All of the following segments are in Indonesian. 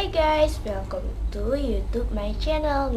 Hai guys, welcome to YouTube my channel.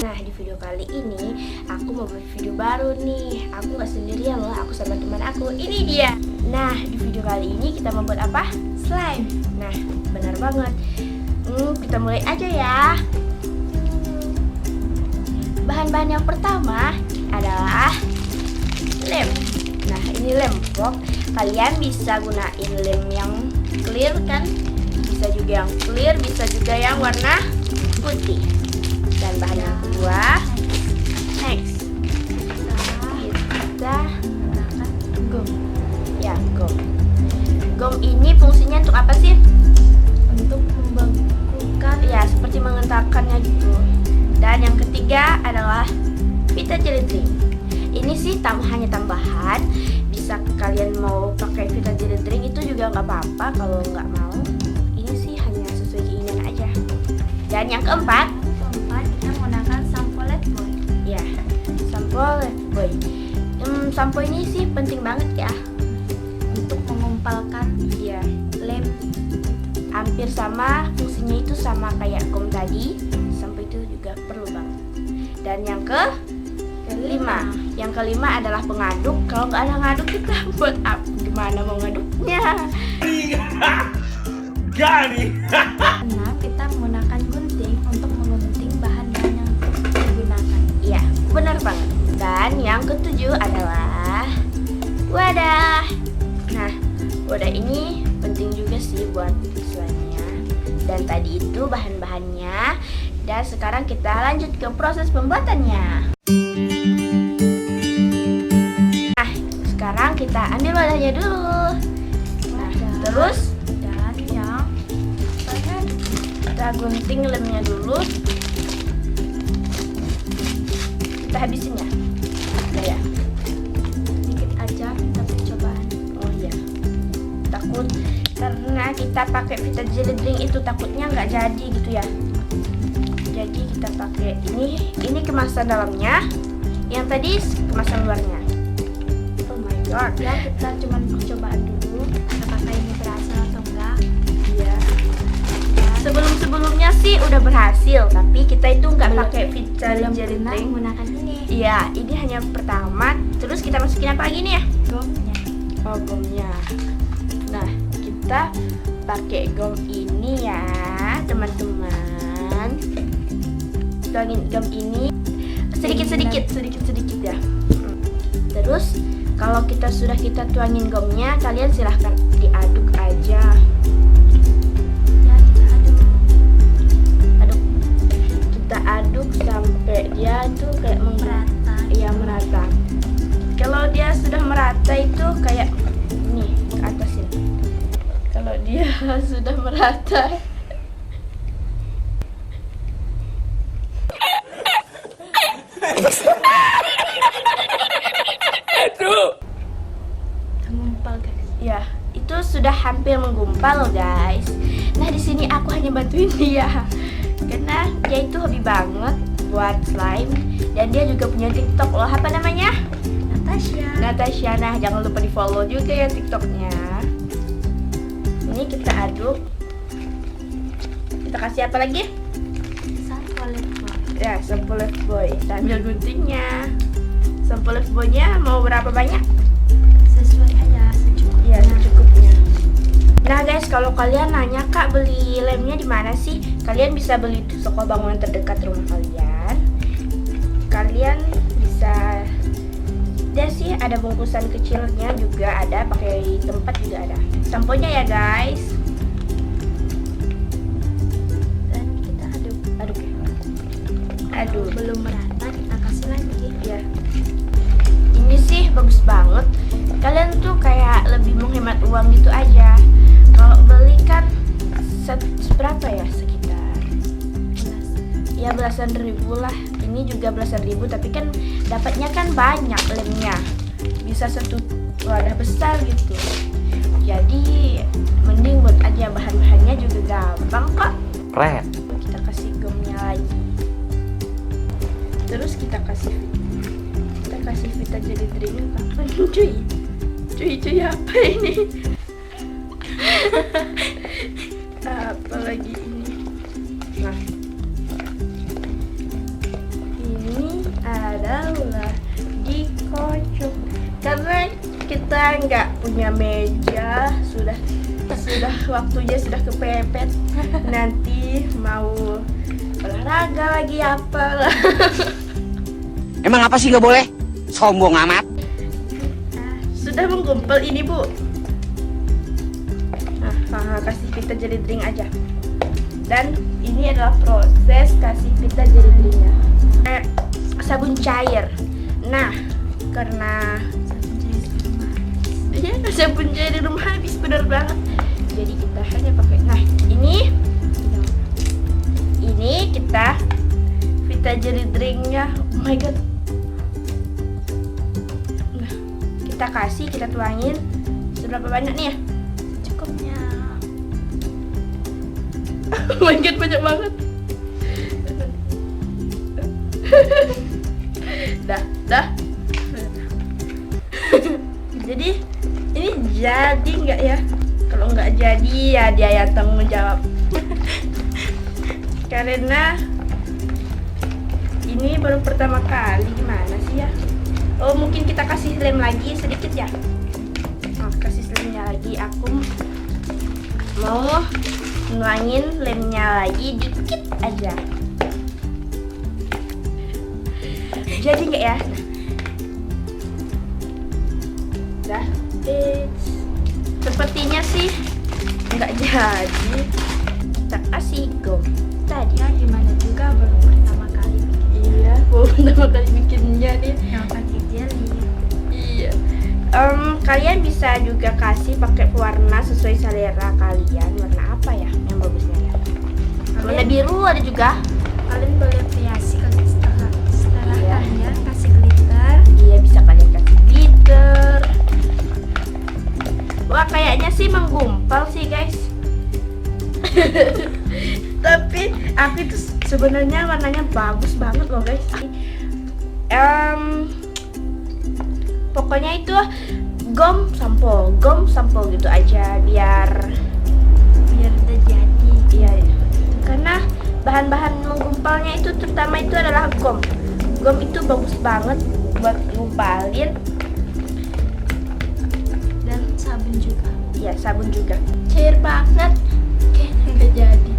Nah, di video kali ini aku mau buat video baru nih. Aku gak sendirian loh, aku sama teman aku. Ini dia. Nah, di video kali ini kita mau buat apa? Slime. Nah, benar banget. Kita mulai aja ya. Bahan-bahan yang pertama adalah lem. Nah, ini lem pop. Kalian bisa gunain lem yang clear kan? Bisa juga yang clear, bisa juga yang warna putih. Dan bahan yang kedua, next, kita gunakan gum. Ya, gum. Gum ini fungsinya untuk apa sih? Untuk membekukan, ya seperti mengentalkannya gitu. Dan yang ketiga adalah pita jelly drink. Ini sih hanya tambahan. Bisa kalian mau pakai pita jelly drink itu juga nggak apa-apa. Kalau nggak mau, ini sih hanya sesuai keinginan aja. Dan yang keempat kita menggunakan sampo Lifebuoy. Ya, sampo Lifebuoy. Sampo ini sih penting banget ya untuk mengumpalkan ya lem. Hampir sama fungsinya, itu sama kayak gum tadi. Sampo itu juga perlu banget. Dan yang kelima adalah pengaduk. Kalau nggak ada ngaduk, kita buat apa? Gimana mau ngaduknya? Nah, kita menggunakan gunting untuk menggunting bahan-bahan yang digunakan. Iya, benar banget. Dan yang ketujuh adalah wadah. Nah, wadah ini penting juga sih buat slime-nya. Dan tadi itu bahan-bahannya. Dan sekarang kita lanjut ke proses pembuatannya. Nah, sekarang kita ambil wadahnya dulu. Nah, terus dan yang kita gunting lemnya dulu. Kita habisin ya. Ya. Dikit aja, kita percobaan. Oh iya. Takut karena kita pakai pita jelly drink itu takutnya nggak jadi gitu ya. Jadi kita pakai ini kemasan dalamnya, yang tadi kemasan luarnya. Oh my god. Ya, kita cuma percobaan dulu apakah ini berhasil atau enggak. Iya. Sebelumnya sih udah berhasil, tapi kita itu nggak pakai pita jelly drink, menggunakan ini. Iya, ini hanya pertama. Terus kita masukin apa lagi nih ya? Gomnya. Oh, gomnya. Nah, kita pakai gom ini ya, teman-teman. Tuangin gum ini sedikit ya. Terus kalau kita tuangin gumnya, kalian silahkan diaduk aja. Ya, kita aduk sampai dia tuh kayak merata. Iya, merata. Kalau dia sudah merata itu kayak nih ke atas ini. Kalau dia sudah merata, menggumpal guys. Ya, itu sudah hampir menggumpal guys. Nah, di sini aku hanya bantuin dia karena dia itu hobi banget buat slime dan dia juga punya TikTok loh. Apa namanya? Natasha. Nah, jangan lupa di follow juga ya TikToknya. Ini kita aduk. Kita kasih apa lagi? Sampo Lifebuoy. Ya, sampo Lifebuoy. Kita ambil guntingnya. Sampo Lifebuoy-nya mau berapa banyak? Sesuai aja, secukupnya. Ya, secukupnya. Nah guys, kalau kalian nanya, Kak, beli lemnya di mana sih? Kalian bisa beli di toko bangunan terdekat rumah kalian. Kalian bisa, ada sih, ada bungkusan kecilnya juga ada, pakai tempat juga ada. Samponya ya guys. Dan kita aduk ya. Aduk. Belum merata, kita kasih lagi. Ya. Ini sih bagus banget. Kalian tuh kayak lebih menghemat uang gitu aja. Kalau beli kan berapa ya, sekitar ya belasan ribu lah. Ini juga belasan ribu, tapi kan dapatnya kan banyak lemnya. Bisa satu wadah besar gitu. Jadi mending buat aja, bahan-bahannya juga gampang kok. Keren. Kita kasih gumnya lagi. Terus kita kasih pita jelly drink. Kapan cuy apa ini? Apalagi ini. Nah, ini adalah dikocok karena kita nggak punya meja, sudah waktunya sudah kepepet. Nanti mau olahraga lagi apa lah. Emang apa sih nggak boleh? Sombong amat. Sudah menggumpal ini, Bu. Nah, kasih pita jelly drink aja. Dan ini adalah proses kasih pita jelly drinknya. Sabun cair. Nah, karena sabun cair di rumah habis, bener banget. Jadi kita hanya pakai. Nah, ini kita pita jelly drinknya. Oh my god. Nah, kita tuangin seberapa banyak nih ya? Cukupnya. Oh my god, banyak banget. Dah. Jadi ini jadi nggak ya? Kalau nggak jadi ya dia yang tanggung jawab. Karena ini baru pertama kali, gimana sih ya? Oh, mungkin kita kasih lem lagi sedikit ya. Kasih lemnya lagi. Aku mau nuangin lemnya lagi dikit aja. Jadi nggak ya? Dah, sepertinya sih nggak jadi. Kita kasih gom tadi. Ya gimana juga baru pertama kali. Iya, baru pertama kali bikinnya nih. Yang pakai jelly. Iya. Kalian bisa juga kasih pakai warna sesuai selera kalian. Warna apa ya yang bagusnya ya? Warna biru ada juga. Kalian boleh hiasi kalau setelah Iya. kalian kasih glitter. Iya, bisa kalian kasih glitter. Wah, kayaknya sih menggumpal sih, guys. Tapi aku itu sebenarnya warnanya bagus banget loh, guys. Pokoknya itu gom sampo gitu aja biar udah jadi. iya. Karena bahan-bahan menggumpalnya itu terutama itu adalah gom. Gom itu bagus banget buat ngumpalin. Dan sabun juga. Ya, sabun juga. Cair banget. Kayaknya nggak jadi.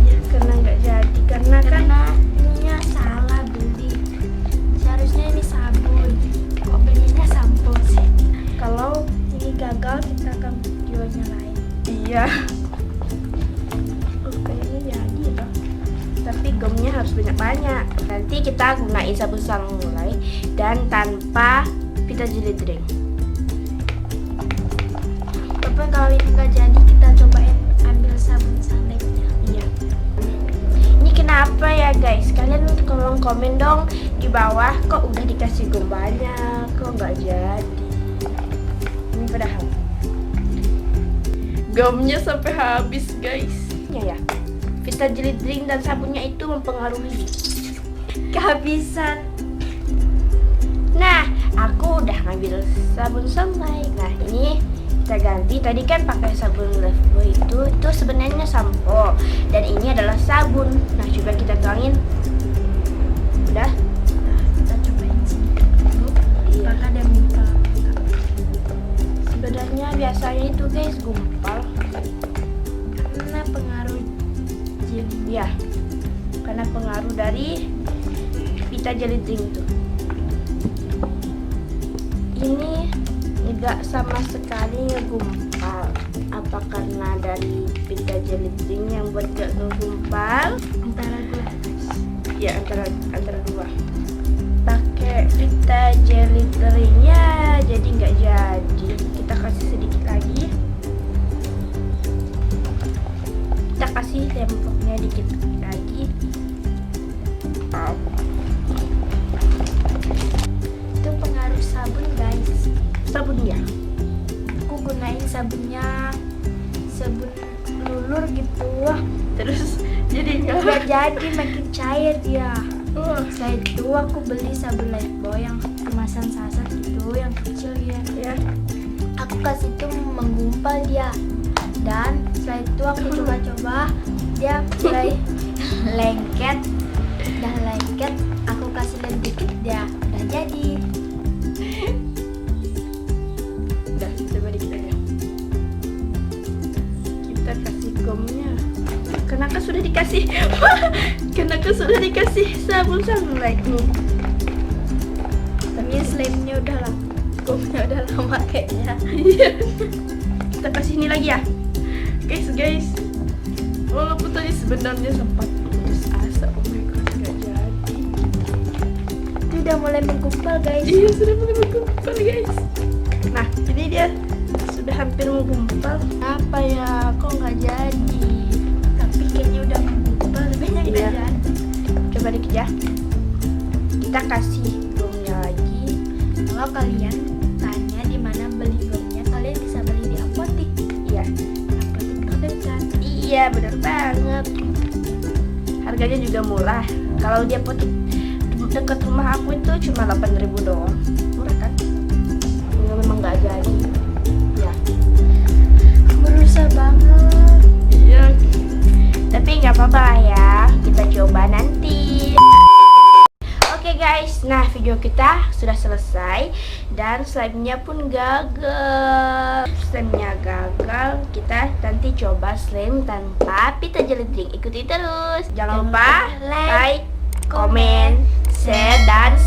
Ya, karena nggak jadi karena kan ininya salah beli. Seharusnya ini sabun. Kok belinya sampo sih? Kalau ini gagal kita akan videonya lain. iya. Kayaknya jadi loh. Tapi gomnya harus banyak-banyak. Nanti kita gunain sabun mulai dan tanpa pita jelly drink. Tapi kalau ini nggak jadi kita cobain ambil sabun sunlight-nya. Iya. Ini kenapa ya, guys? Kalian tolong komen dong di bawah, kok udah dikasih gom banyak, kok nggak jadi. Ini padahal gomnya sampai habis, guys. Ya. Vita jelly drink dan sabunnya itu mempengaruhi kehabisan. Nah, aku udah ngambil sabun sunlight. Nah, ini kita ganti. Tadi kan pakai sabun Lifebuoy itu sebenarnya sampo dan ini adalah sabun. Nah, coba kita tuangin. Udah. Nah, kita cobain sini. Iya. Apakah ada minta? Sebenarnya biasanya itu, guys, gumpal. Karena pengaruh jelly. Ya, karena pengaruh dari Vita jelly drink itu. Ini tidak sama sekali ngegumpal. Apa karena dari Vita jelly drink yang buat gak ngegumpal? Antara dua. Ya, antara dua. Pakai Vita jelly drinknya jadi nggak jadi. Kita kasih sedikit lagi. Kita kasih tempoknya dikit lagi. Itu pengaruh sabun, guys. Sabun ya. Aku gunain sabunnya sabun lulur gitu. Wah, Terus jadi nggak nggak. jadi, makin cair dia. Setelah itu aku beli sabun Lifebuoy yang kemasan saset gitu, yang kecil ya. Ya. Aku kasih itu menggumpal dia. Dan setelah itu aku coba-coba, dia mulai lengket. Udah lengket, aku kasih lem dikit, dia udah jadi. Udah, coba dikit aja. Kita kasih gomnya. Kenapa sudah dikasih? Kenapa sudah dikasih sabun sunlight nih? Tapi slime-nya udah lama, gomnya udah lama kayaknya. Iya. Kita kasih ini lagi ya. Guys. Walaupun tadi sebenarnya sempat putus asa, oh my god, gak jadi. Itu udah mulai menggumpal guys. Iya, sudah mulai menggumpal guys. Nah, ini dia sudah hampir menggumpal. Apa ya? Kok nggak jadi? Tapi kayaknya udah menggumpal, tapi yang Iya. nggak jadi. Coba dikit ya. Kita kasih gomnya lagi. Kalau kalian tanya di mana beli gomnya, kalian bisa beli di apotik. Iya. Apotik terdekat. Iya, benar banget. Harganya juga murah. Kalau di apotik dekat rumah aku itu cuma 8.000 doang. Murah kan? Ya, memang nggak jadi. Ya. Berusaha banget. Iya. Tapi nggak apa-apa lah ya. Kita coba nanti. Oke guys, nah video kita sudah selesai dan slime-nya pun gagal. Slime-nya gagal. Kita nanti coba slime tanpa pita jelly drink. Ikuti terus. Jangan lupa like, comment, share, dan